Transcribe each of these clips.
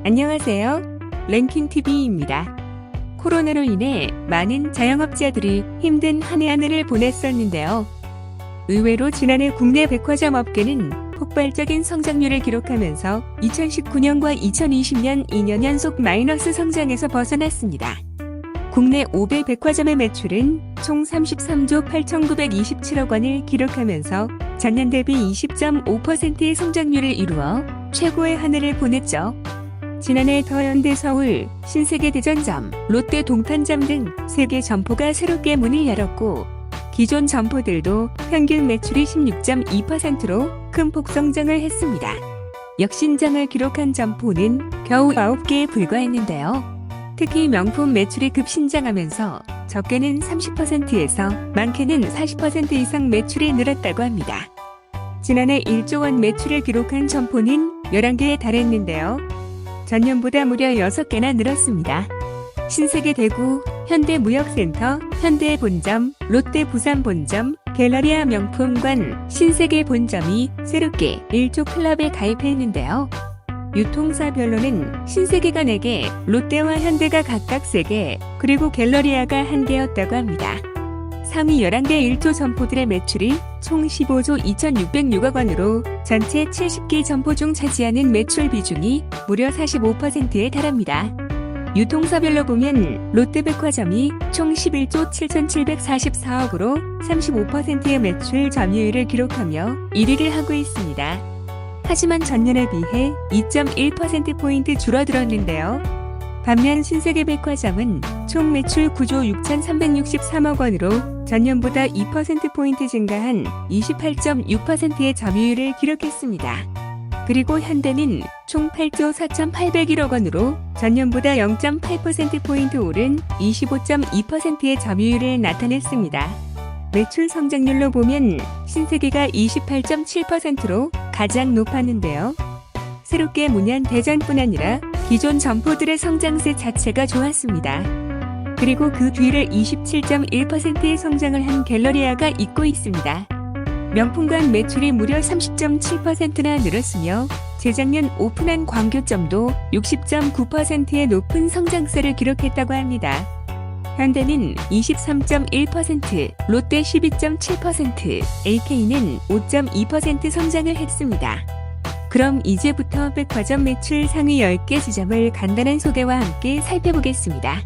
안녕하세요. 랭킹TV입니다. 코로나로 인해 많은 자영업자들이 힘든 한 해 한 해를 보냈었는데요. 의외로 지난해 국내 백화점 업계는 폭발적인 성장률을 기록하면서 2019년과 2020년 2년 연속 마이너스 성장에서 벗어났습니다. 국내 5배 백화점의 매출은 총 33조 8,927억 원을 기록하면서 전년 대비 20.5%의 성장률을 이루어 최고의 한 해를 보냈죠. 지난해 더현대 서울, 신세계대전점, 롯데 동탄점 등 3개 점포가 새롭게 문을 열었고 기존 점포들도 평균 매출이 16.2%로 큰 폭성장을 했습니다. 역신장을 기록한 점포는 겨우 9개에 불과했는데요. 특히 명품 매출이 급신장하면서 적게는 30%에서 많게는 40% 이상 매출이 늘었다고 합니다. 지난해 1조 원 매출을 기록한 점포는 11개에 달했는데요. 전년보다 무려 6개나 늘었습니다. 신세계 대구, 현대무역센터, 현대 본점, 롯데 부산 본점, 갤러리아 명품관, 신세계 본점이 새롭게 1조 클럽에 가입했는데요. 유통사별로는 신세계가 4개, 롯데와 현대가 각각 3개, 그리고 갤러리아가 1개였다고 합니다. 상위 11개 1조 점포들의 매출이 총 15조 2,606억 원으로 전체 70개 점포 중 차지하는 매출 비중이 무려 45%에 달합니다. 유통사별로 보면 롯데백화점이 총 11조 7,744억으로 35%의 매출 점유율을 기록하며 1위를 하고 있습니다. 하지만 전년에 비해 2.1%포인트 줄어들었는데요. 반면 신세계백화점은 총 매출 9조 6,363억 원으로 전년보다 2%포인트 증가한 28.6%의 점유율을 기록했습니다. 그리고 현대는 총 8조 4,801억 원으로 전년보다 0.8%포인트 오른 25.2%의 점유율을 나타냈습니다. 매출 성장률로 보면 신세계가 28.7%로 가장 높았는데요. 새롭게 문연 대전뿐 아니라 기존 점포들의 성장세 자체가 좋았습니다. 그리고 그 뒤를 27.1%의 성장을 한 갤러리아가 잇고 있습니다. 명품관 매출이 무려 30.7%나 늘었으며 재작년 오픈한 광교점도 60.9%의 높은 성장세를 기록했다고 합니다. 현대는 23.1%, 롯데 12.7%, AK는 5.2% 성장을 했습니다. 그럼 이제부터 백화점 매출 상위 10개 지점을 간단한 소개와 함께 살펴보겠습니다.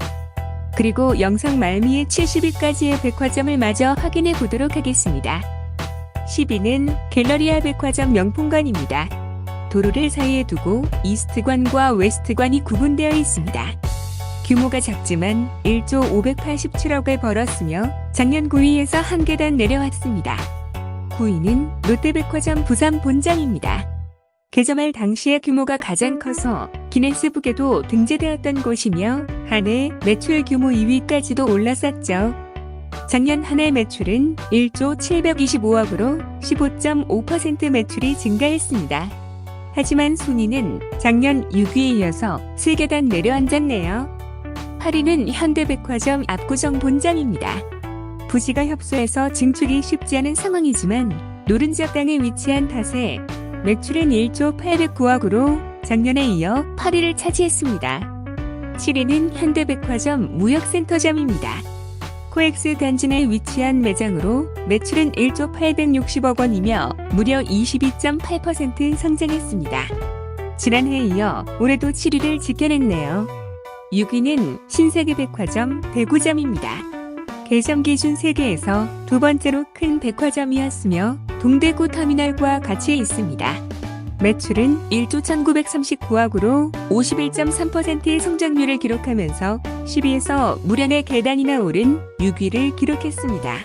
그리고 영상 말미에 70위까지의 백화점을 마저 확인해 보도록 하겠습니다. 10위는 갤러리아 백화점 명품관입니다. 도로를 사이에 두고 이스트관과 웨스트관이 구분되어 있습니다. 규모가 작지만 1조 587억을 벌었으며 작년 9위에서 한 계단 내려왔습니다. 9위는 롯데백화점 부산 본점입니다. 개점할 당시의 규모가 가장 커서 기네스북에도 등재되었던 곳이며 한 해 매출 규모 2위까지도 올랐었죠. 작년 한 해 매출은 1조 725억으로 15.5% 매출이 증가했습니다. 하지만 순위는 작년 6위에 이어서 3계단 내려앉았네요. 8위는 현대백화점 압구정 본점입니다. 부지가 협소해서 증축이 쉽지 않은 상황이지만 노른자 땅에 위치한 탓에 매출은 1조 809억으로 작년에 이어 8위를 차지했습니다. 7위는 현대백화점 무역센터점입니다. 코엑스 단지 내에 위치한 매장으로 매출은 1조 860억 원이며 무려 22.8% 성장했습니다. 지난해에 이어 올해도 7위를 지켜냈네요. 6위는 신세계백화점 대구점입니다. 개점 기준 세계에서 두 번째로 큰 백화점이었으며 동대구 터미널과 같이 있습니다. 매출은 1조 1939억으로 51.3%의 성장률을 기록하면서 10위에서 무려 4계단이나 오른 6위를 기록했습니다.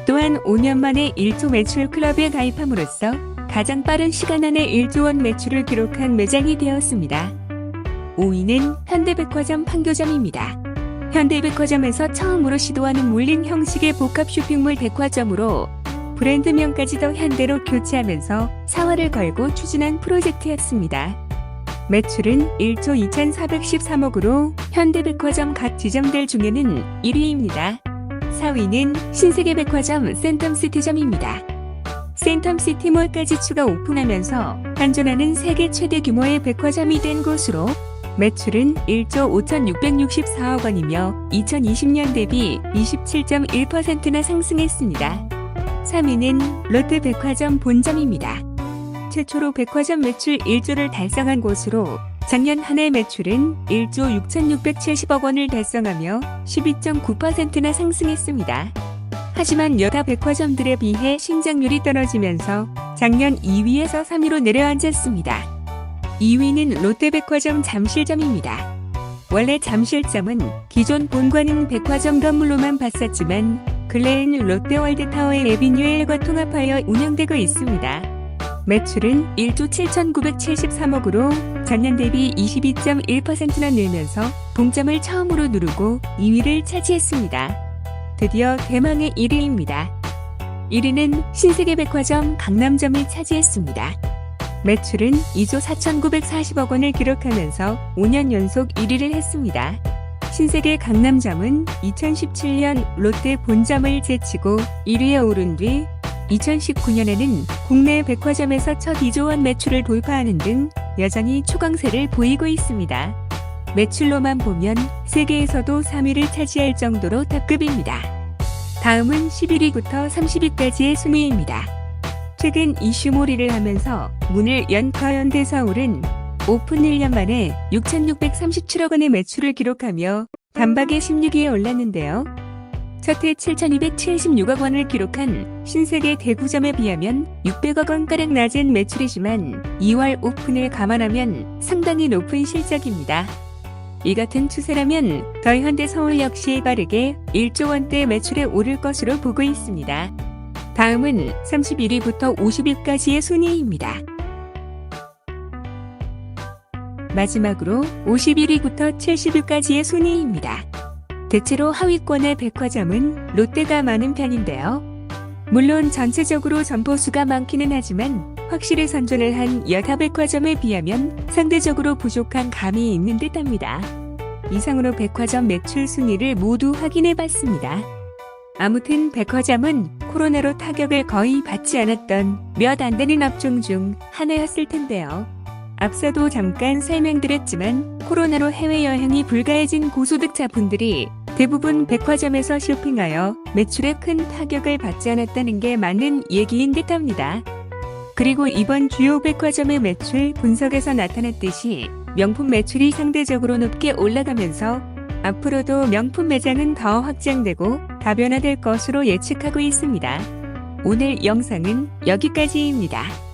또한 5년 만에 1조 매출 클럽에 가입함으로써 가장 빠른 시간 안에 1조 원 매출을 기록한 매장이 되었습니다. 5위는 현대백화점 판교점입니다. 현대백화점에서 처음으로 시도하는 몰림 형식의 복합 쇼핑몰 백화점으로 브랜드명까지도 현대로 교체하면서 사활을 걸고 추진한 프로젝트였습니다. 매출은 1조 2,413억으로 현대백화점 각 지점들 중에는 1위입니다. 4위는 신세계백화점 센텀시티점입니다. 센텀시티몰까지 추가 오픈하면서 한존하는 세계 최대 규모의 백화점이 된 곳으로 매출은 1조 5,664억 원이며 2020년 대비 27.1%나 상승했습니다. 3위는 롯데백화점 본점입니다. 최초로 백화점 매출 1조를 달성한 곳으로 작년 한 해 매출은 1조 6,670억 원을 달성하며 12.9%나 상승했습니다. 하지만 여타 백화점들에 비해 신장률이 떨어지면서 작년 2위에서 3위로 내려앉았습니다. 2위는 롯데백화점 잠실점입니다. 원래 잠실점은 기존 본관인 백화점 건물로만 봤었지만 근래에는 롯데월드타워의 에비뉴1과 통합하여 운영되고 있습니다. 매출은 1조 7,973억으로 전년 대비 22.1%나 늘면서 동점을 처음으로 누르고 2위를 차지했습니다. 드디어 대망의 1위입니다. 1위는 신세계백화점 강남점이 차지했습니다. 매출은 2조 4,940억 원을 기록하면서 5년 연속 1위를 했습니다. 신세계 강남점은 2017년 롯데 본점을 제치고 1위에 오른 뒤 2019년에는 국내 백화점에서 첫 2조 원 매출을 돌파하는 등 여전히 초강세를 보이고 있습니다. 매출로만 보면 세계에서도 3위를 차지할 정도로 탑급입니다. 다음은 11위부터 30위까지의 순위입니다. 최근 이슈몰이를 하면서 문을 연 더현대서울은 오픈 1년 만에 6,637억 원의 매출을 기록하며 단박에 16위에 올랐는데요. 첫해 7,276억 원을 기록한 신세계 대구점에 비하면 600억 원가량 낮은 매출이지만 2월 오픈을 감안하면 상당히 높은 실적입니다. 이 같은 추세라면 더현대서울 역시 빠르게 1조 원대 매출에 오를 것으로 보고 있습니다. 다음은 31위부터 50위까지의 순위입니다. 마지막으로 51위부터 70위까지의 순위입니다. 대체로 하위권의 백화점은 롯데가 많은 편인데요. 물론 전체적으로 점포수가 많기는 하지만 확실히 선전을 한 여타 백화점에 비하면 상대적으로 부족한 감이 있는 듯합니다. 이상으로 백화점 매출 순위를 모두 확인해봤습니다. 아무튼 백화점은 코로나로 타격을 거의 받지 않았던 몇 안 되는 업종 중 하나였을 텐데요. 앞서도 잠깐 설명드렸지만 코로나로 해외여행이 불가해진 고소득자분들이 대부분 백화점에서 쇼핑하여 매출에 큰 타격을 받지 않았다는 게 맞는 얘기인 듯합니다. 그리고 이번 주요 백화점의 매출 분석에서 나타났듯이 명품 매출이 상대적으로 높게 올라가면서 앞으로도 명품 매장은 더 확장되고 다변화될 것으로 예측하고 있습니다. 오늘 영상은 여기까지입니다.